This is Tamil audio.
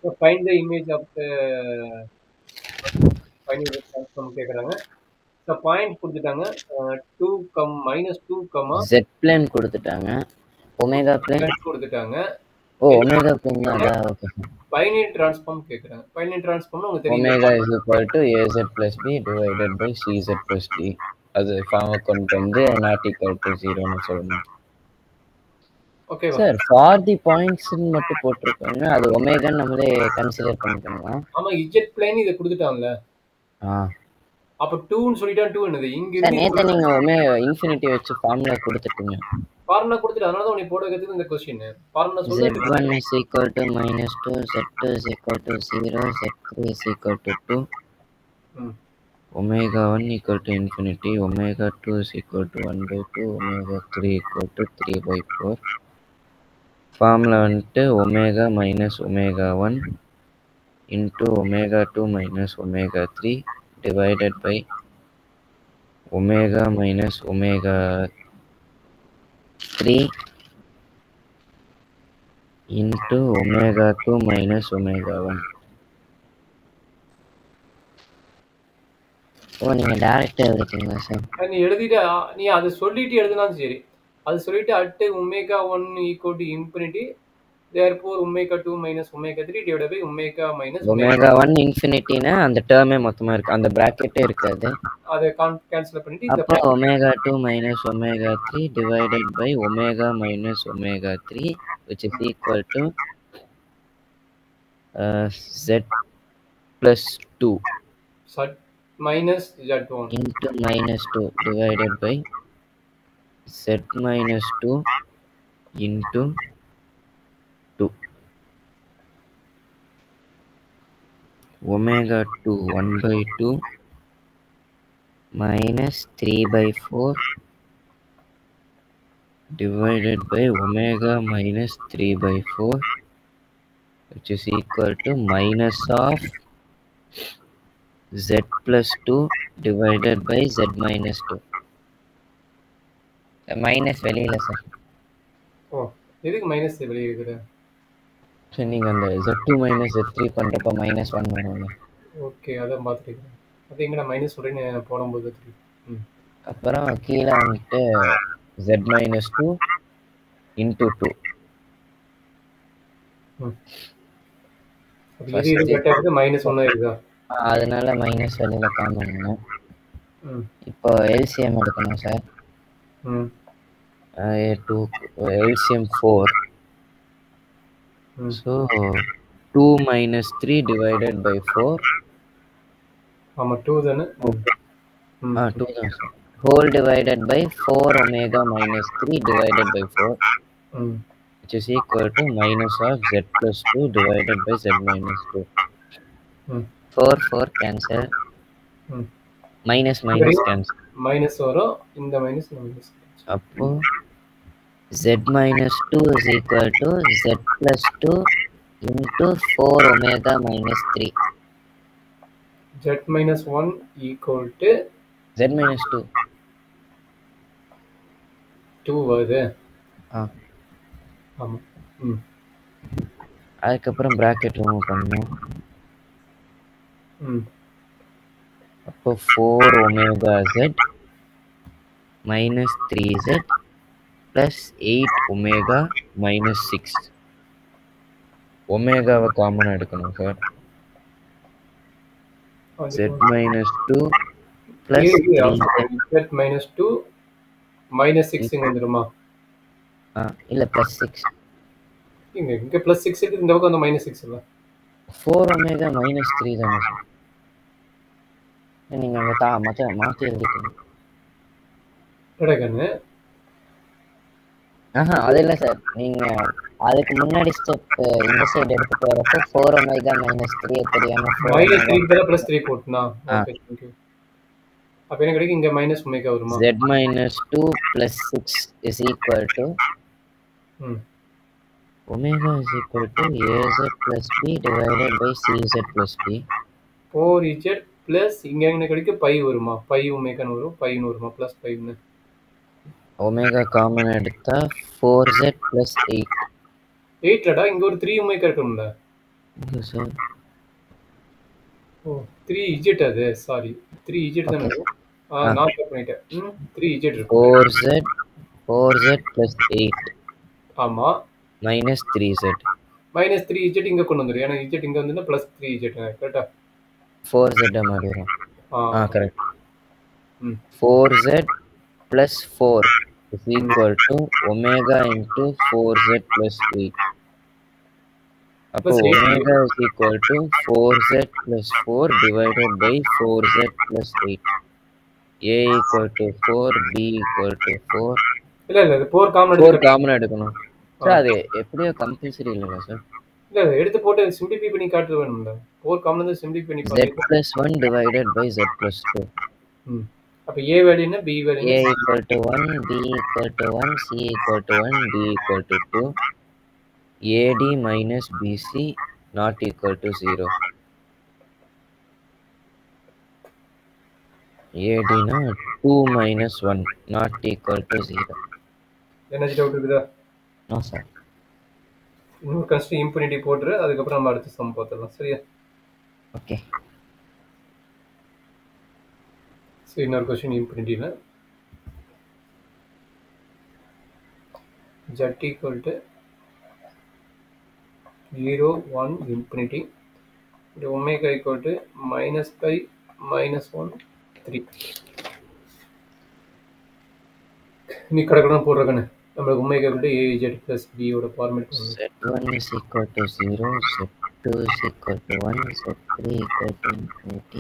So find the image of the binary transform கேக்குறாங்க. So point கொடுத்துட்டாங்க. 2 -2 Z plane கொடுத்துட்டாங்க. ஒமேகா plane கொடுத்துட்டாங்க. ஒமேகா plane தான். Okay sir. பைனரி டிரான்ஸ்ஃபார்ம் கேக்குறாங்க. பைனரி டிரான்ஸ்ஃபார்ம்னா உங்களுக்கு தெரியும். Omega is equal to AZ plus B divided by CZ plus D. அது ஃபார்மை கொண்டு வந்து not equal to 0ன்னு சொல்லணும். ஓகேவா சார் ஃபார் தி பாயிண்ட்ஸ் மட்டும் போட்டிருக்காங்க. அது ஒமேகான்னு நம்மளே கன்சிடர் பண்ணிக்கணுமா? ஆமா இஜெட் பிளேன் இத கொடுத்துட்டாங்கல. அப்ப 2ன்னு சொல்லிட்டா 2 என்னது இங்க சார் நேத்து நீங்க ஒமேகா இன்ஃபினிட்டி வச்சு ஃபார்முலா கொடுத்துட்டீங்க. ஃபார்முலா கொடுத்துட்டு அதனால தான் உன்னை போட வைக்கிறது இந்த क्वेश्चन. ஃபார்முலா சொல்ல Z1 is equal to -2, Z2 is equal to 0, Z3 is equal to 2. Omega 1 equal to infinity, omega 2 is equal to 1 by 2, omega 3 equal to 3 by 4. Formula வந்துட்டு omega minus omega 1 into omega 2 minus omega 3 divided by omega minus omega 3 into omega 2 minus omega 1. நீங்க டைரக்டா எழுதிட்டீங்களா சார்? நீ எழுதிட்டு நீ அதை சொல்லிட்டு எழுதினாலும் சரி. அது சொல்லிட்டு at omega 1 equal to infinity therefore omega 2 minus omega 3 divided by omega minus omega 1 infinity-னா அந்த டேர்மே மொத்தமா இருக்கு. அந்த பிராக்கெட்டே இருக்காது. அதை கேன்சல் பண்ணிட்டு அப்போ omega 2 minus omega 3 divided by omega minus omega 3 which is equal to z plus 2 minus z1 into minus 2 divided by z minus 2 into 2 omega 2 1 by 2 minus 3 by 4 divided by omega minus 3 by 4 which is equal to minus of z plus 2 divided by z minus 2. Minus வெளியில சார். எதுக்கு மைனஸ் வெளியே இருக்குது? சரி நீங்கள் அந்த z2 மைனஸ் z3 பண்ணுறப்ப -1 வரும்ல. ஓகே அதான் பார்த்துருக்கேன். அது எங்கடா மைனஸ் உடனே போடும்போது அப்புறம் கீழே வந்துட்டு z minus 2 into 2. -1 இருக்கா? அதனால மைனஸ் வெளியில காமன். இப்போ எல்சிஎம் எடுக்கணும் sir. LCM 4. So 2 minus 3 divided by 4. ஆமா 2 தானே? 2 தான் sir. Whole divided by 4 omega minus 3 divided by 4 which is equal to minus of z plus 2 divided by z minus 2. 4 cancel. minus cancel. Minus வரும். இந்த மைனஸ் அப்போ z minus 2 is equal to z plus 2 into 4 omega minus 3. z minus 1 equal to z minus 2 வருது. ஆமா. அதுக்கப்புறம் பிராக்கெட் ரிமூவ் பண்ணணும். அப்போ 4 omega z minus 3z plus 8 omega minus 6. ஒமேகாவை common எடுக்கணும் sir. z minus 2 plus z minus 2 minus 6 வந்துருமா? இல்ல plus 6. இங்க plus 6 இருக்கு, இந்த பக்கம் அந்த minus 6 இல்ல. 4 omega minus 3 தானே சார். நீங்க அங்க மாத்தி எழுதிட்டீங்க. எடகன்னு அது இல்ல சார். நீங்க அதுக்கு முன்னாடி ஸ்டெப் இந்த சைடு எடுத்துட்டு வரப்போ 4 omega minus 3 தெரியாம -3 பேரா +3 போட்டுனா. Okay thank you. அப்ப என்ன கிடைக்கும்? இங்க -omega வருமா? z minus 2 plus 6 is equal to omega is equal to az plus b divided by cz plus b. 4z plus இங்க என்ன கிடைக்கும்? பை வருமா? பை omega ன்னு வரும். பைன்னு வருமா? +5 ன்னு. omega காமன் எடுத்தா 4z plus 8. 8 லடா இங்க ஒரு 3 omega இருக்கும்ல. Okay sir. ஓ 3Z அது சாரி 3Z தானே ஓகே. நான் தப்பு பண்ணிட்டேன் 3Z இருக்கு 4z plus 8 ஆமா minus 3z. மைனஸ் 3Z இங்க கொண்டு வந்துடும் ஏன்னா Z இங்க வந்து ப்ளஸ் 3Z கரெக்டா 4z மாறிடும். ஆ கரெக்ட். ம் 4z plus 4 is equal to omega into 4z plus 8. அப்போ Plus 8 omega is equal to 4z plus 4 divided by 4z plus 8. A equal to 4, B equal to 4. இல்ல இல்ல இது 4 காமன் 4 எடுத்து காமன் எடுக்கணும் சார். அது எப்படியோ கம்பல்சரி இல்லைல்ல சார். இல்ல இல்ல எடுத்து போட்டு சிம்பிளிஃபை பண்ணி காட்டுறது வேணும்ல 4 காமன் வந்து சிம்பிளிஃபை பண்ணி z பாருங்க plus 1 divided by z plus 2. ம் அப்ப A வேல்யூ என்ன B வேல்யூ A என்ன equal to 1, B equal to 1, C equal to 1, D equal to 2. AD minus BC not equal to 0. AD na 2 minus 1 not equal to 0. என்ன டவுட் இருக்குதா No sir. இன்னும் கன்ஸ்ட் இன்ஃபினிட்டி போட்டுரு அதுக்கப்புறம் நம்ம அடுத்த சம் பார்த்துடலாம் சரியா Okay. சரி இன்னொரு question இன்ஃபினிட்டியில் z equal to 0 1 infinity omega equal to minus pi minus 1 3 நீ கடற்கடன் போடுறக்கண்ணே நம்மளுக்கு omega equal to az plus b ஓட format z1 is equal to 0, z2 is equal to 1, z3 equal to infinity,